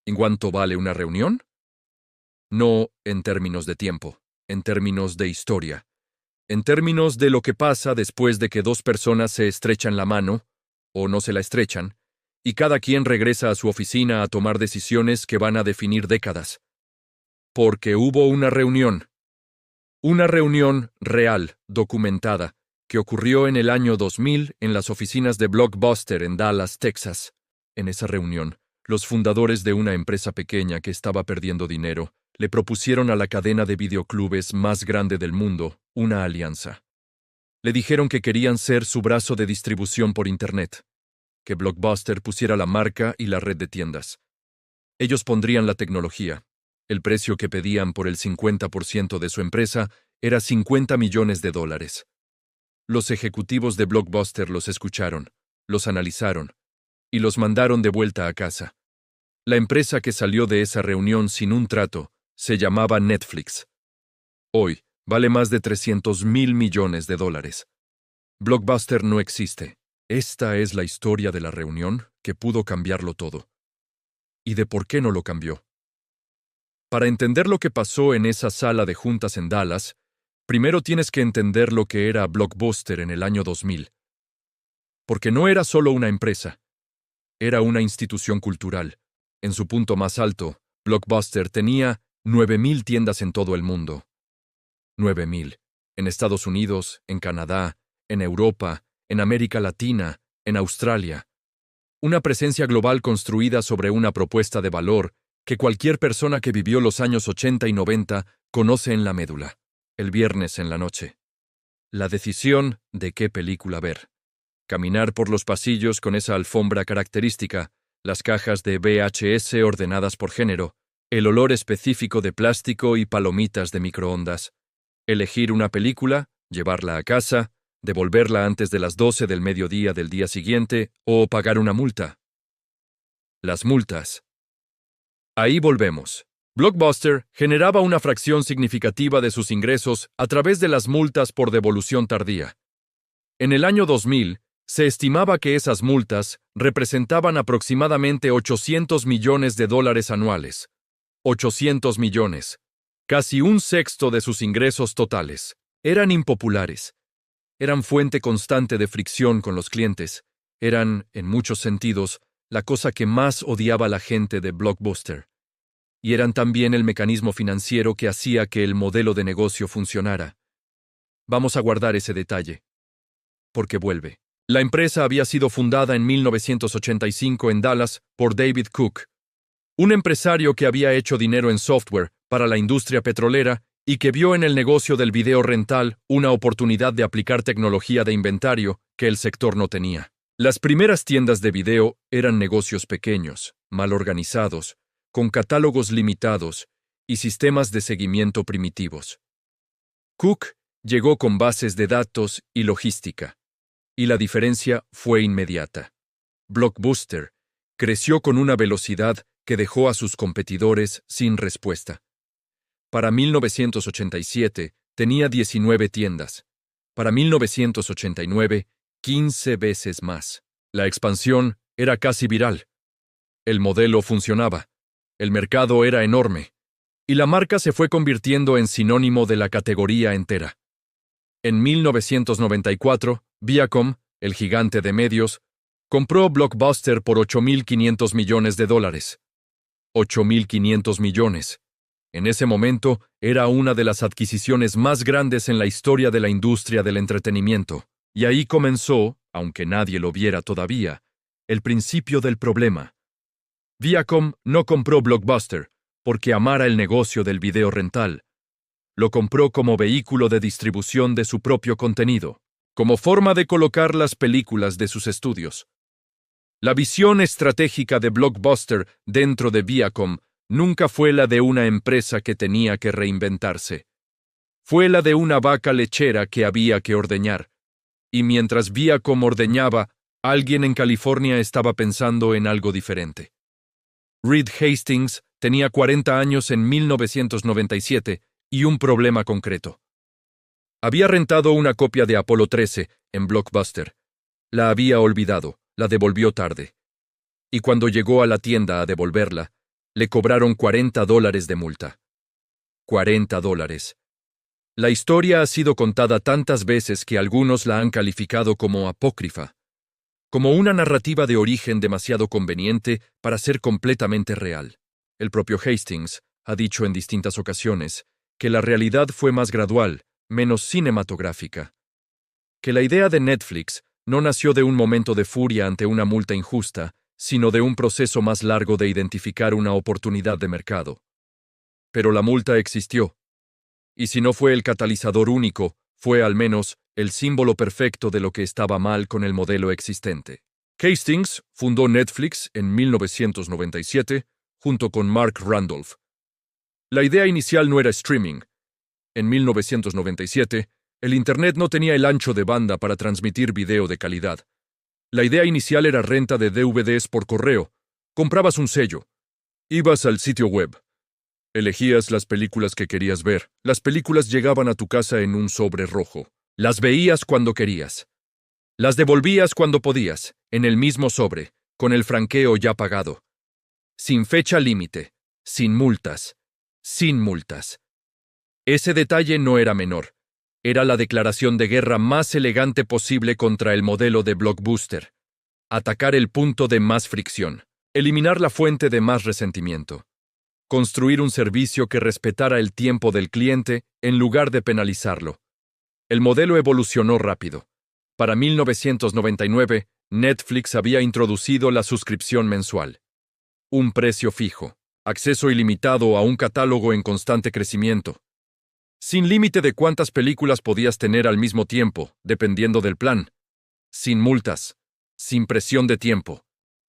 ¿En cuánto vale una reunión? No en términos de tiempo, en términos de historia, en términos de lo que pasa después de que dos personas se estrechan la mano, o no se la estrechan, y cada quien regresa a su oficina a tomar decisiones que van a definir décadas. Porque hubo una reunión real, documentada, que ocurrió en el año 2000 en las oficinas de Blockbuster en Dallas, Texas. En esa reunión, los fundadores de una empresa pequeña que estaba perdiendo dinero le propusieron a la cadena de videoclubes más grande del mundo una alianza. Le dijeron que querían ser su brazo de distribución por Internet, que Blockbuster pusiera la marca y la red de tiendas. Ellos pondrían la tecnología. El precio que pedían por el 50% de su empresa era $50 millones. Los ejecutivos de Blockbuster los escucharon, los analizaron y los mandaron de vuelta a casa. La empresa que salió de esa reunión sin un trato se llamaba Netflix. Hoy vale más de $300 millones. Blockbuster no existe. Esta es la historia de la reunión que pudo cambiarlo todo. ¿Y de por qué no lo cambió? Para entender lo que pasó en esa sala de juntas en Dallas, primero tienes que entender lo que era Blockbuster en el año 2000. Porque no era solo una empresa, era una institución cultural. En su punto más alto, Blockbuster tenía 9,000 tiendas en todo el mundo. 9,000. En Estados Unidos, en Canadá, en Europa, en América Latina, en Australia. Una presencia global construida sobre una propuesta de valor que cualquier persona que vivió los años 80 y 90 conoce en la médula. El viernes en la noche. La decisión de qué película ver. Caminar por los pasillos con esa alfombra característica, las cajas de VHS ordenadas por género, el olor específico de plástico y palomitas de microondas. Elegir una película, llevarla a casa, devolverla antes de las 12 del mediodía del día siguiente o pagar una multa. Las multas. Ahí volvemos. Blockbuster generaba una fracción significativa de sus ingresos a través de las multas por devolución tardía. En el año 2000, se estimaba que esas multas representaban aproximadamente $800 millones anuales. 800 millones. Casi un sexto de sus ingresos totales. Eran impopulares. Eran fuente constante de fricción con los clientes. Eran, en muchos sentidos, la cosa que más odiaba la gente de Blockbuster. Y eran también el mecanismo financiero que hacía que el modelo de negocio funcionara. Vamos a guardar ese detalle. Porque vuelve. La empresa había sido fundada en 1985 en Dallas por David Cook, un empresario que había hecho dinero en software para la industria petrolera y que vio en el negocio del video rental una oportunidad de aplicar tecnología de inventario que el sector no tenía. Las primeras tiendas de video eran negocios pequeños, mal organizados, con catálogos limitados y sistemas de seguimiento primitivos. Cook llegó con bases de datos y logística, y la diferencia fue inmediata. Blockbuster creció con una velocidad que dejó a sus competidores sin respuesta. Para 1987 tenía 19 tiendas. Para 1989, 15 veces más. La expansión era casi viral. El modelo funcionaba. El mercado era enorme. Y la marca se fue convirtiendo en sinónimo de la categoría entera. En 1994, Viacom, el gigante de medios, compró Blockbuster por $8,500 millones. $8,500 millones. En ese momento, era una de las adquisiciones más grandes en la historia de la industria del entretenimiento. Y ahí comenzó, aunque nadie lo viera todavía, el principio del problema. Viacom no compró Blockbuster porque amara el negocio del video rental. Lo compró como vehículo de distribución de su propio contenido, como forma de colocar las películas de sus estudios. La visión estratégica de Blockbuster dentro de Viacom nunca fue la de una empresa que tenía que reinventarse. Fue la de una vaca lechera que había que ordeñar. Y mientras Viacom ordeñaba, alguien en California estaba pensando en algo diferente. Reed Hastings tenía 40 años en 1997 y un problema concreto. Había rentado una copia de Apolo 13 en Blockbuster. La había olvidado, la devolvió tarde. Y cuando llegó a la tienda a devolverla, Le cobraron $40 de multa. $40. La historia ha sido contada tantas veces que algunos la han calificado como apócrifa, como una narrativa de origen demasiado conveniente para ser completamente real. El propio Hastings ha dicho en distintas ocasiones que la realidad fue más gradual, menos cinematográfica. Que la idea de Netflix no nació de un momento de furia ante una multa injusta, sino de un proceso más largo de identificar una oportunidad de mercado. Pero la multa existió. Y si no fue el catalizador único, fue al menos el símbolo perfecto de lo que estaba mal con el modelo existente. Hastings fundó Netflix en 1997 junto con Mark Randolph. La idea inicial no era streaming. En 1997, el Internet no tenía el ancho de banda para transmitir video de calidad. La idea inicial era renta de DVDs por correo. Comprabas un sello. Ibas al sitio web. Elegías las películas que querías ver. Las películas llegaban a tu casa en un sobre rojo. Las veías cuando querías. Las devolvías cuando podías, en el mismo sobre, con el franqueo ya pagado. Sin fecha límite, sin multas, sin multas. Ese detalle no era menor. Era la declaración de guerra más elegante posible contra el modelo de Blockbuster. Atacar el punto de más fricción. Eliminar la fuente de más resentimiento. Construir un servicio que respetara el tiempo del cliente en lugar de penalizarlo. El modelo evolucionó rápido. Para 1999, Netflix había introducido la suscripción mensual. Un precio fijo, acceso ilimitado a un catálogo en constante crecimiento. Sin límite de cuántas películas podías tener al mismo tiempo, dependiendo del plan. Sin multas, sin presión de tiempo.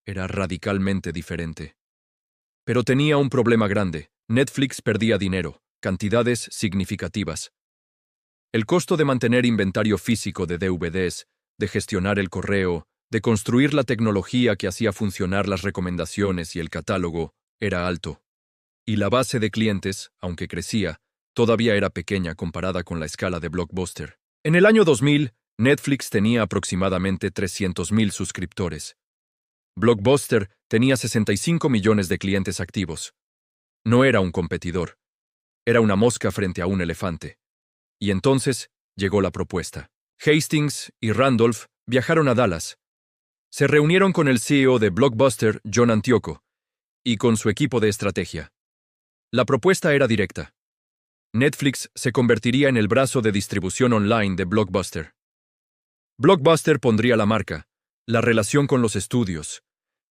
Era radicalmente diferente. Pero tenía un problema grande. Netflix perdía dinero, cantidades significativas. El costo de mantener inventario físico de DVDs, de gestionar el correo, de construir la tecnología que hacía funcionar las recomendaciones y el catálogo, era alto. Y la base de clientes, aunque crecía, todavía era pequeña comparada con la escala de Blockbuster. En el año 2000, Netflix tenía aproximadamente 300,000 suscriptores. Blockbuster tenía 65 millones de clientes activos. No era un competidor. Era una mosca frente a un elefante. Y entonces llegó la propuesta. Hastings y Randolph viajaron a Dallas. Se reunieron con el CEO de Blockbuster, John Antioco, y con su equipo de estrategia. La propuesta era directa. Netflix se convertiría en el brazo de distribución online de Blockbuster. Blockbuster pondría la marca, la relación con los estudios,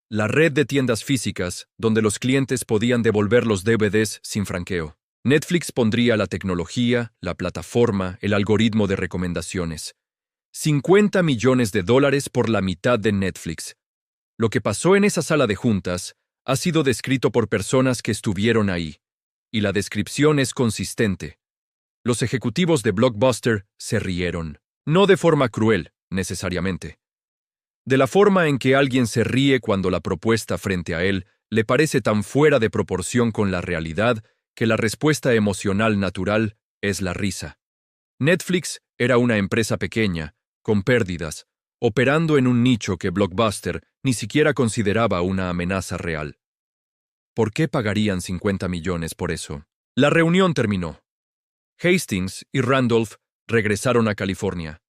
la red de tiendas físicas donde los clientes podían devolver los DVDs sin franqueo. Netflix pondría la tecnología, la plataforma, el algoritmo de recomendaciones. $50 millones por la mitad de Netflix. Lo que pasó en esa sala de juntas ha sido descrito por personas que estuvieron ahí, y la descripción es consistente. Los ejecutivos de Blockbuster se rieron, no de forma cruel, necesariamente. De la forma en que alguien se ríe cuando la propuesta frente a él le parece tan fuera de proporción con la realidad que la respuesta emocional natural es la risa. Netflix era una empresa pequeña, con pérdidas, operando en un nicho que Blockbuster ni siquiera consideraba una amenaza real. ¿Por qué pagarían 50 millones por eso? La reunión terminó. Hastings y Randolph regresaron a California.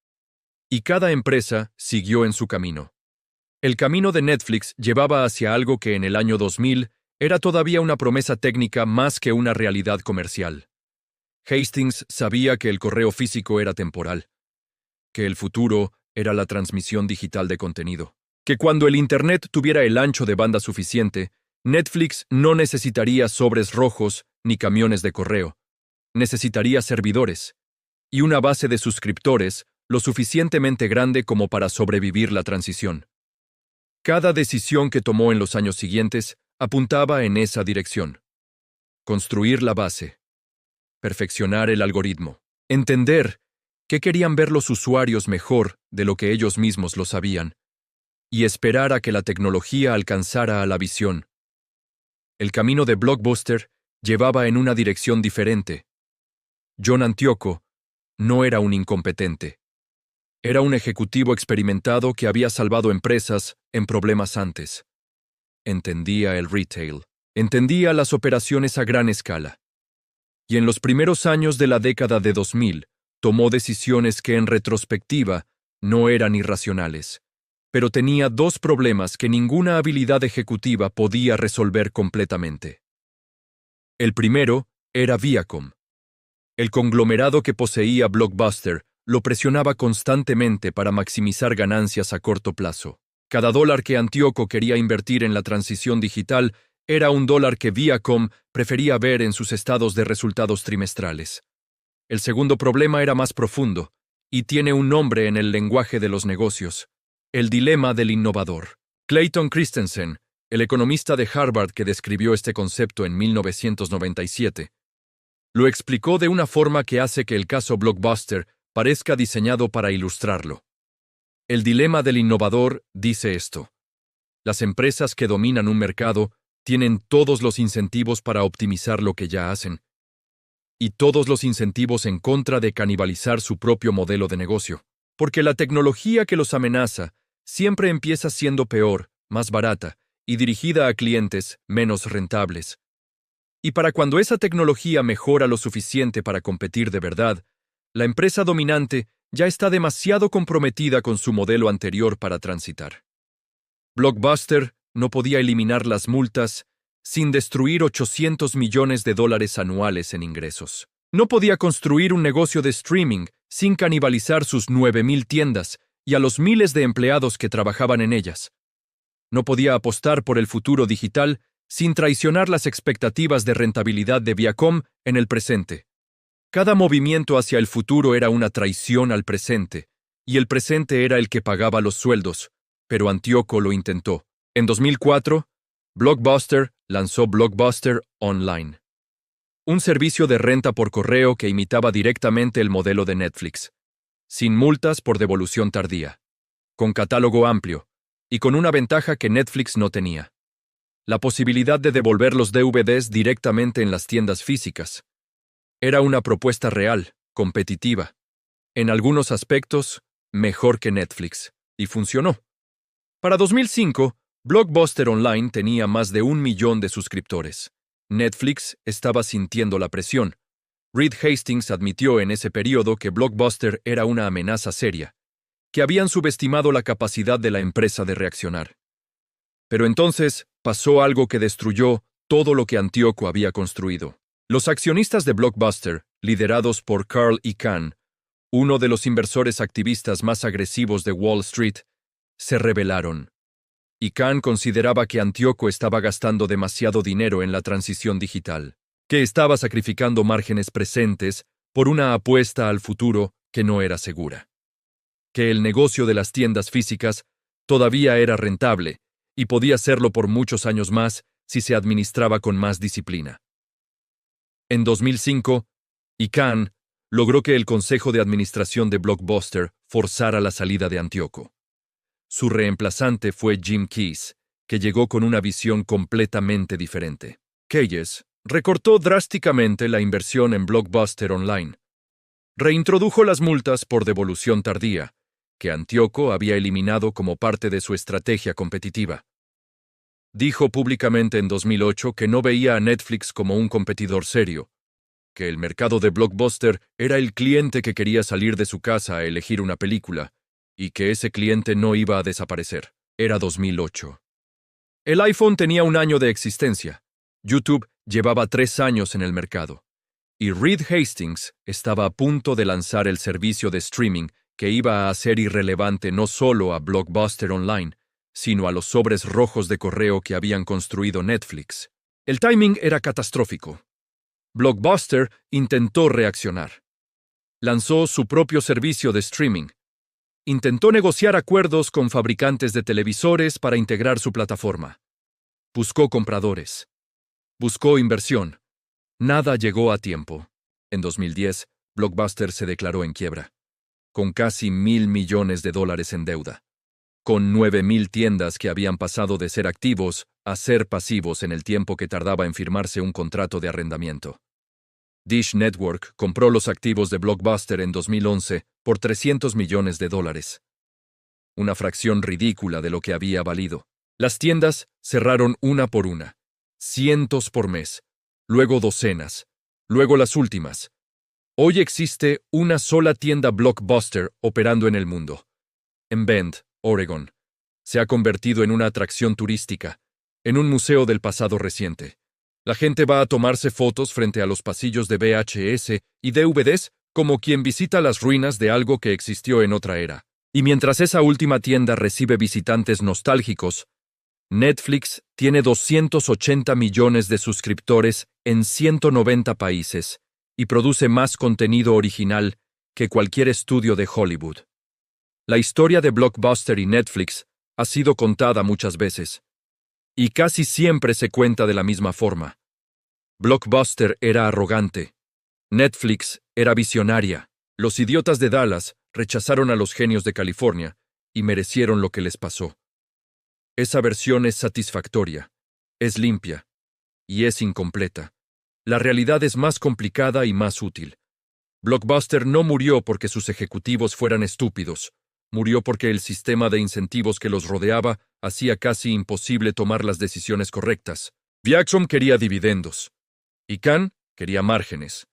Y cada empresa siguió en su camino. El camino de Netflix llevaba hacia algo que en el año 2000 era todavía una promesa técnica más que una realidad comercial. Hastings sabía que el correo físico era temporal, que el futuro era la transmisión digital de contenido, que cuando el Internet tuviera el ancho de banda suficiente, Netflix no necesitaría sobres rojos ni camiones de correo. Necesitaría servidores y una base de suscriptores lo suficientemente grande como para sobrevivir la transición. Cada decisión que tomó en los años siguientes apuntaba en esa dirección. Construir la base, perfeccionar el algoritmo, entender qué querían ver los usuarios mejor de lo que ellos mismos lo sabían, y esperar a que la tecnología alcanzara a la visión. El camino de Blockbuster llevaba en una dirección diferente. John Antioco no era un incompetente. Era un ejecutivo experimentado que había salvado empresas en problemas antes. Entendía el retail. Entendía las operaciones a gran escala. Y en los primeros años de la década de 2000, tomó decisiones que en retrospectiva no eran irracionales, pero tenía dos problemas que ninguna habilidad ejecutiva podía resolver completamente. El primero era Viacom. El conglomerado que poseía Blockbuster lo presionaba constantemente para maximizar ganancias a corto plazo. Cada dólar que Antíoco quería invertir en la transición digital era un dólar que Viacom prefería ver en sus estados de resultados trimestrales. El segundo problema era más profundo, y tiene un nombre en el lenguaje de los negocios: el dilema del innovador. Clayton Christensen, el economista de Harvard que describió este concepto en 1997, lo explicó de una forma que hace que el caso Blockbuster parezca diseñado para ilustrarlo. El dilema del innovador dice esto: las empresas que dominan un mercado tienen todos los incentivos para optimizar lo que ya hacen, y todos los incentivos en contra de canibalizar su propio modelo de negocio, porque la tecnología que los amenaza siempre empieza siendo peor, más barata, y dirigida a clientes menos rentables. Y para cuando esa tecnología mejora lo suficiente para competir de verdad, la empresa dominante ya está demasiado comprometida con su modelo anterior para transitar. Blockbuster no podía eliminar las multas sin destruir $800 millones anuales en ingresos. No podía construir un negocio de streaming sin canibalizar sus 9,000 tiendas y a los miles de empleados que trabajaban en ellas. No podía apostar por el futuro digital sin traicionar las expectativas de rentabilidad de Viacom en el presente. Cada movimiento hacia el futuro era una traición al presente, y el presente era el que pagaba los sueldos, pero Antíoco lo intentó. En 2004, Blockbuster lanzó Blockbuster Online, un servicio de renta por correo que imitaba directamente el modelo de Netflix, sin multas por devolución tardía, con catálogo amplio, y con una ventaja que Netflix no tenía: la posibilidad de devolver los DVDs directamente en las tiendas físicas. Era una propuesta real, competitiva, en algunos aspectos, mejor que Netflix, y funcionó. Para 2005, Blockbuster Online tenía más de 1 millón de suscriptores. Netflix estaba sintiendo la presión. Reed Hastings admitió en ese periodo que Blockbuster era una amenaza seria, que habían subestimado la capacidad de la empresa de reaccionar. Pero entonces pasó algo que destruyó todo lo que Antíoco había construido. Los accionistas de Blockbuster, liderados por Carl Icahn, uno de los inversores activistas más agresivos de Wall Street, se rebelaron. Icahn consideraba que Antíoco estaba gastando demasiado dinero en la transición digital, que estaba sacrificando márgenes presentes por una apuesta al futuro que no era segura, que el negocio de las tiendas físicas todavía era rentable y podía serlo por muchos años más si se administraba con más disciplina. En 2005, Icahn logró que el Consejo de Administración de Blockbuster forzara la salida de Antíoco. Su reemplazante fue Jim Keyes, que llegó con una visión completamente diferente. Keyes recortó drásticamente la inversión en Blockbuster Online. Reintrodujo las multas por devolución tardía, que Antíoco había eliminado como parte de su estrategia competitiva. Dijo públicamente en 2008 que no veía a Netflix como un competidor serio, que el mercado de Blockbuster era el cliente que quería salir de su casa a elegir una película, y que ese cliente no iba a desaparecer. Era 2008. El iPhone tenía 1 año de existencia. YouTube llevaba 3 años en el mercado. Y Reed Hastings estaba a punto de lanzar el servicio de streaming que iba a hacer irrelevante no solo a Blockbuster Online, sino a los sobres rojos de correo que habían construido Netflix. El timing era catastrófico. Blockbuster intentó reaccionar. Lanzó su propio servicio de streaming. Intentó negociar acuerdos con fabricantes de televisores para integrar su plataforma. Buscó compradores. Buscó inversión. Nada llegó a tiempo. En 2010, Blockbuster se declaró en quiebra, con casi $1,000 millones en deuda, con 9,000 tiendas que habían pasado de ser activos a ser pasivos en el tiempo que tardaba en firmarse un contrato de arrendamiento. Dish Network compró los activos de Blockbuster en 2011 por $300 millones. Una fracción ridícula de lo que había valido. Las tiendas cerraron una por una. cientos por mes, luego docenas, luego las últimas. Hoy existe una sola tienda Blockbuster operando en el mundo. En Bend, Oregon. Se ha convertido en una atracción turística, en un museo del pasado reciente. La gente va a tomarse fotos frente a los pasillos de VHS y DVDs como quien visita las ruinas de algo que existió en otra era. Y mientras esa última tienda recibe visitantes nostálgicos, Netflix tiene 280 millones de suscriptores en 190 países y produce más contenido original que cualquier estudio de Hollywood. La historia de Blockbuster y Netflix ha sido contada muchas veces, y casi siempre se cuenta de la misma forma. Blockbuster era arrogante. Netflix era visionaria. Los idiotas de Dallas rechazaron a los genios de California y merecieron lo que les pasó. Esa versión es satisfactoria, es limpia y es incompleta. La realidad es más complicada y más útil. Blockbuster no murió porque sus ejecutivos fueran estúpidos. Murió porque el sistema de incentivos que los rodeaba hacía casi imposible tomar las decisiones correctas. Viacom quería dividendos. Y Cannes quería márgenes.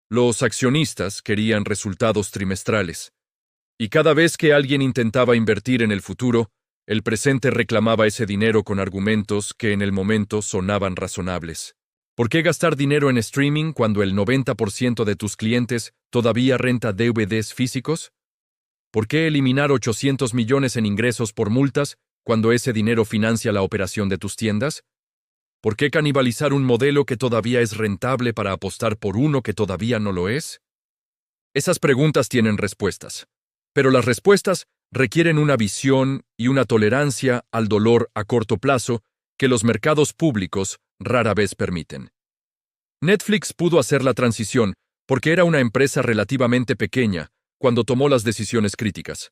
Los accionistas querían resultados trimestrales. Y cada vez que alguien intentaba invertir en el futuro, el presente reclamaba ese dinero con argumentos que en el momento sonaban razonables. ¿Por qué gastar dinero en streaming cuando el 90% de tus clientes todavía renta DVDs físicos? ¿Por qué eliminar 800 millones en ingresos por multas cuando ese dinero financia la operación de tus tiendas? ¿Por qué canibalizar un modelo que todavía es rentable para apostar por uno que todavía no lo es? Esas preguntas tienen respuestas, pero las respuestas requieren una visión y una tolerancia al dolor a corto plazo que los mercados públicos rara vez permiten. Netflix pudo hacer la transición porque era una empresa relativamente pequeña cuando tomó las decisiones críticas.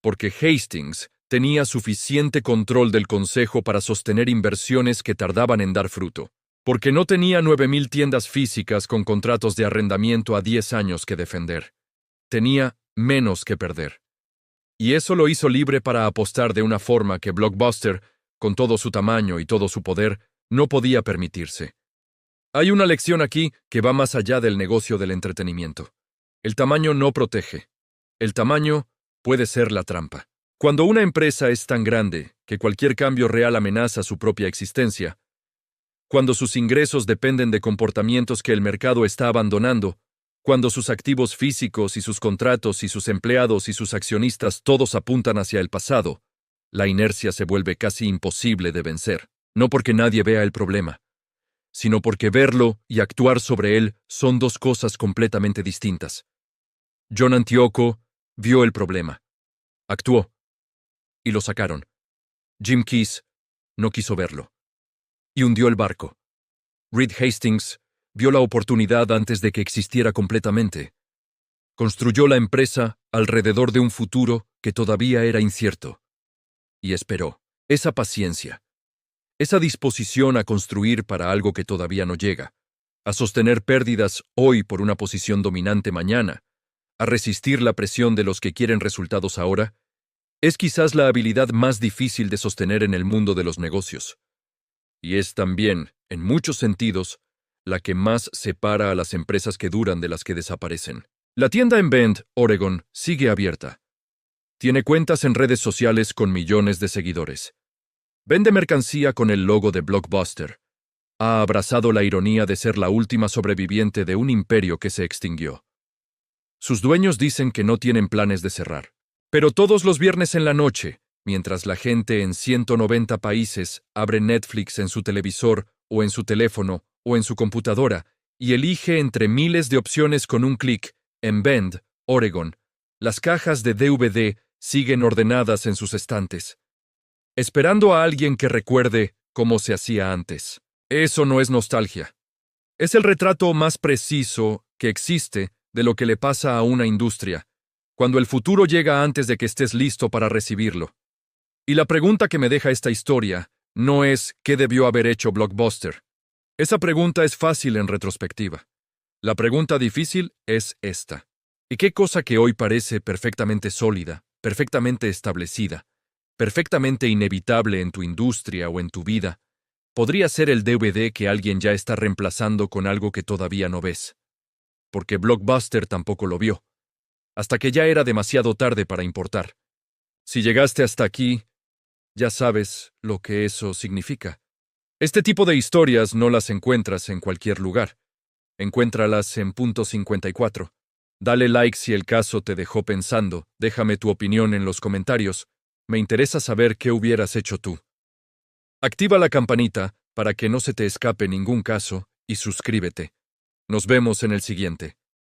Porque Hastings tenía suficiente control del consejo para sostener inversiones que tardaban en dar fruto. Porque no tenía 9,000 tiendas físicas con contratos de arrendamiento a 10 años que defender. Tenía menos que perder. Y eso lo hizo libre para apostar de una forma que Blockbuster, con todo su tamaño y todo su poder, no podía permitirse. Hay una lección aquí que va más allá del negocio del entretenimiento. El tamaño no protege. El tamaño puede ser la trampa. Cuando una empresa es tan grande que cualquier cambio real amenaza su propia existencia, cuando sus ingresos dependen de comportamientos que el mercado está abandonando, cuando sus activos físicos y sus contratos y sus empleados y sus accionistas todos apuntan hacia el pasado, la inercia se vuelve casi imposible de vencer, no porque nadie vea el problema, sino porque verlo y actuar sobre él son dos cosas completamente distintas. John Antioco vio el problema, actuó, y lo sacaron. Jim Keyes no quiso verlo, y hundió el barco. Reed Hastings vio la oportunidad antes de que existiera completamente. Construyó la empresa alrededor de un futuro que todavía era incierto. Y esperó. Esa paciencia, esa disposición a construir para algo que todavía no llega, a sostener pérdidas hoy por una posición dominante mañana, a resistir la presión de los que quieren resultados ahora, es quizás la habilidad más difícil de sostener en el mundo de los negocios. Y es también, en muchos sentidos, la que más separa a las empresas que duran de las que desaparecen. La tienda en Bend, Oregon, sigue abierta. Tiene cuentas en redes sociales con millones de seguidores. Vende mercancía con el logo de Blockbuster. Ha abrazado la ironía de ser la última sobreviviente de un imperio que se extinguió. Sus dueños dicen que no tienen planes de cerrar. Pero todos los viernes en la noche, mientras la gente en 190 países abre Netflix en su televisor o en su teléfono o en su computadora y elige entre miles de opciones con un clic, en Bend, Oregon, las cajas de DVD siguen ordenadas en sus estantes, esperando a alguien que recuerde cómo se hacía antes. Eso no es nostalgia. Es el retrato más preciso que existe de lo que le pasa a una industria, cuando el futuro llega antes de que estés listo para recibirlo. Y la pregunta que me deja esta historia no es ¿qué debió haber hecho Blockbuster? Esa pregunta es fácil en retrospectiva. La pregunta difícil es esta. ¿Y qué cosa que hoy parece perfectamente sólida, perfectamente establecida, perfectamente inevitable en tu industria o en tu vida, Podría ser el DVD que alguien ya está reemplazando con algo que todavía no ves. Porque Blockbuster tampoco lo vio. Hasta que ya era demasiado tarde para importar. Si llegaste hasta aquí, ya sabes lo que eso significa. Este tipo de historias no las encuentras en cualquier lugar. Encuéntralas en Punto 54. Dale like si el caso te dejó pensando, déjame tu opinión en los comentarios. Me interesa saber qué hubieras hecho tú. Activa la campanita para que no se te escape ningún caso y suscríbete. Nos vemos en el siguiente.